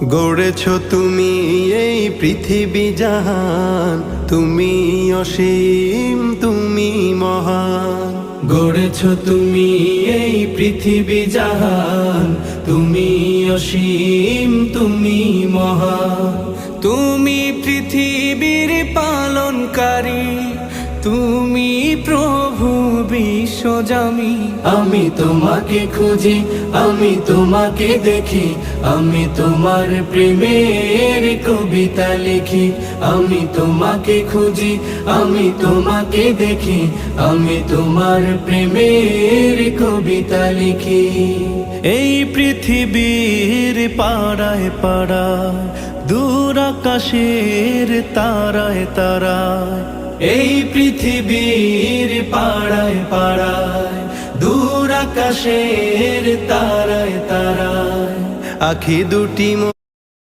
গড়েছ তুমি এই পৃথিবী জাহান, তুমি অসীম তুমি মহান। গড়েছ তুমি এই পৃথিবী জাহান, তুমি অসীম তুমি মহান। তুমি পৃথিবীর পালনকারী, তুমি প্রভু বিশ্বজামি। আমি তোমাকে খুঁজি, আমি তোমাকে দেখি, আমি তোমার প্রেমের কবিতা লিখি। আমি তোমাকে খুঁজি, আমি তোমাকে দেখি, আমি তোমার প্রেমের কবিতা লিখি। এই পৃথিবীর পাড়ায় পাড়ায়, দূর আকাশের তারায় তারায়, এই পৃথিবীর পাড়ায় পাড়ায়, দূর আকাশের তারায় তারায়, আখি দুটি